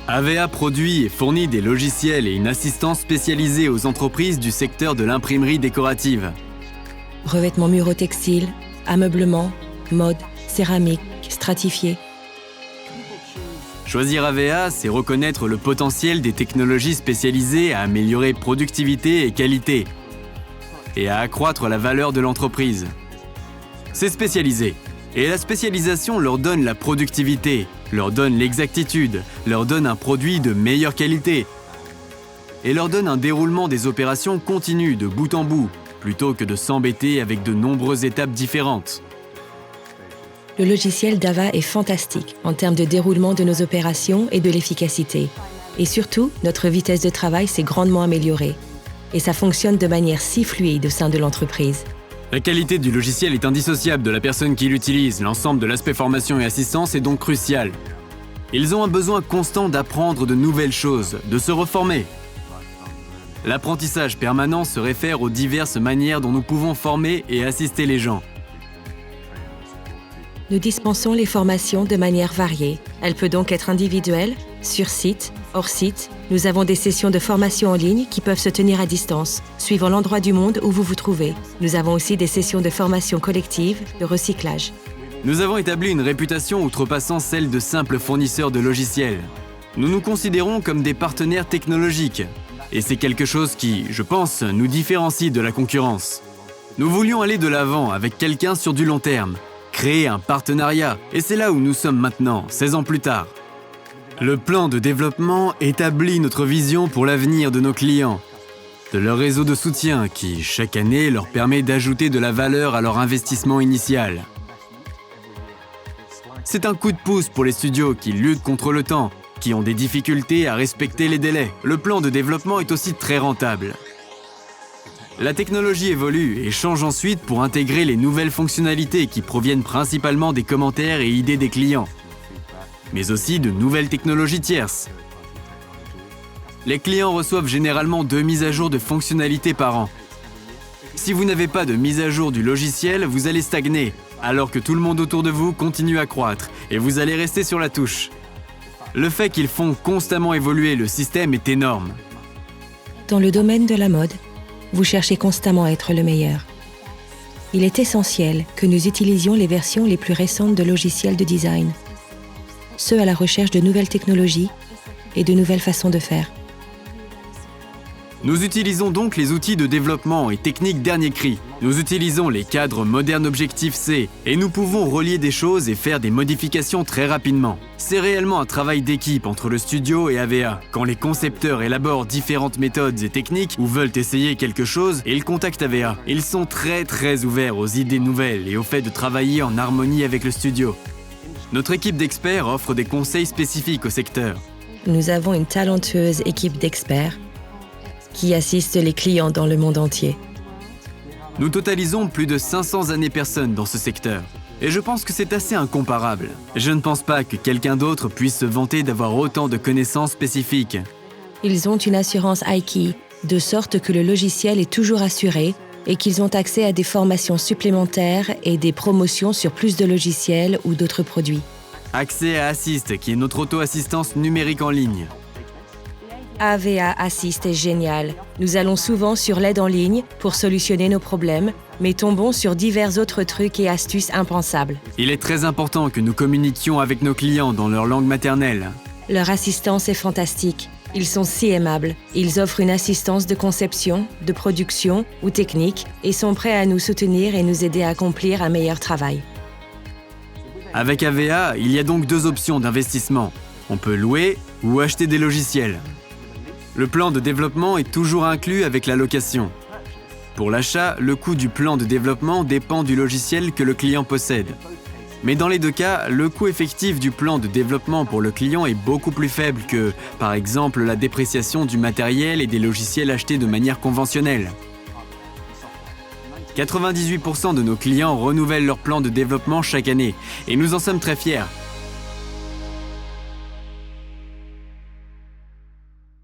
AVA produit et fournit des logiciels et une assistance spécialisée aux entreprises du secteur de l'imprimerie décorative. Revêtements muraux textiles, ameublement, mode, céramique, stratifié. Choisir AVA, c'est reconnaître le potentiel des technologies spécialisées à améliorer productivité et qualité et à accroître la valeur de l'entreprise. C'est spécialisé. Et la spécialisation leur donne la productivité, leur donne l'exactitude, leur donne un produit de meilleure qualité et leur donne un déroulement des opérations continu de bout en bout, plutôt que de s'embêter avec de nombreuses étapes différentes. Le logiciel d'AVA est fantastique en termes de déroulement de nos opérations et de l'efficacité. Et surtout, notre vitesse de travail s'est grandement améliorée. Et ça fonctionne de manière si fluide au sein de l'entreprise. La qualité du logiciel est indissociable de la personne qui l'utilise. L'ensemble de l'aspect formation et assistance est donc crucial. Ils ont un besoin constant d'apprendre de nouvelles choses, de se reformer. L'apprentissage permanent se réfère aux diverses manières dont nous pouvons former et assister les gens. Nous dispensons les formations de manière variée. Elle peut donc être individuelle, sur site, hors site. Nous avons des sessions de formation en ligne qui peuvent se tenir à distance, suivant l'endroit du monde où vous vous trouvez. Nous avons aussi des sessions de formation collective, de recyclage. Nous avons établi une réputation outrepassant celle de simples fournisseurs de logiciels. Nous nous considérons comme des partenaires technologiques. Et c'est quelque chose qui, je pense, nous différencie de la concurrence. Nous voulions aller de l'avant avec quelqu'un sur du long terme, créer un partenariat, et c'est là où nous sommes maintenant, 16 ans plus tard. Le plan de développement établit notre vision pour l'avenir de nos clients, de leur réseau de soutien qui, chaque année, leur permet d'ajouter de la valeur à leur investissement initial. C'est un coup de pouce pour les studios qui luttent contre le temps, qui ont des difficultés à respecter les délais. Le plan de développement est aussi très rentable. La technologie évolue et change ensuite pour intégrer les nouvelles fonctionnalités qui proviennent principalement des commentaires et idées des clients, mais aussi de nouvelles technologies tierces. Les clients reçoivent généralement 2 mises à jour de fonctionnalités par an. Si vous n'avez pas de mise à jour du logiciel, vous allez stagner, alors que tout le monde autour de vous continue à croître et vous allez rester sur la touche. Le fait qu'ils font constamment évoluer le système est énorme. Dans le domaine de la mode, vous cherchez constamment à être le meilleur. Il est essentiel que nous utilisions les versions les plus récentes de logiciels de design, ceux à la recherche de nouvelles technologies et de nouvelles façons de faire. Nous utilisons donc les outils de développement et techniques dernier cri. Nous utilisons les cadres modernes Objective-C et nous pouvons relier des choses et faire des modifications très rapidement. C'est réellement un travail d'équipe entre le studio et AVA. Quand les concepteurs élaborent différentes méthodes et techniques ou veulent essayer quelque chose, ils contactent AVA. Ils sont très ouverts aux idées nouvelles et au fait de travailler en harmonie avec le studio. Notre équipe d'experts offre des conseils spécifiques au secteur. Nous avons une talentueuse équipe d'experts qui assiste les clients dans le monde entier. Nous totalisons plus de 500 années personnes dans ce secteur. Et je pense que c'est assez incomparable. Je ne pense pas que quelqu'un d'autre puisse se vanter d'avoir autant de connaissances spécifiques. Ils ont une assurance iKey, de sorte que le logiciel est toujours assuré et qu'ils ont accès à des formations supplémentaires et des promotions sur plus de logiciels ou d'autres produits. Accès à Assist, qui est notre auto-assistance numérique en ligne. AVA Assist est génial. Nous allons souvent sur l'aide en ligne pour solutionner nos problèmes, mais tombons sur divers autres trucs et astuces impensables. Il est très important que nous communiquions avec nos clients dans leur langue maternelle. Leur assistance est fantastique. Ils sont si aimables. Ils offrent une assistance de conception, de production ou technique et sont prêts à nous soutenir et nous aider à accomplir un meilleur travail. Avec AVA, il y a donc 2 options d'investissement. On peut louer ou acheter des logiciels. Le plan de développement est toujours inclus avec la location. Pour l'achat, le coût du plan de développement dépend du logiciel que le client possède. Mais dans les 2 cas, le coût effectif du plan de développement pour le client est beaucoup plus faible que, par exemple, la dépréciation du matériel et des logiciels achetés de manière conventionnelle. 98% de nos clients renouvellent leur plan de développement chaque année, et nous en sommes très fiers.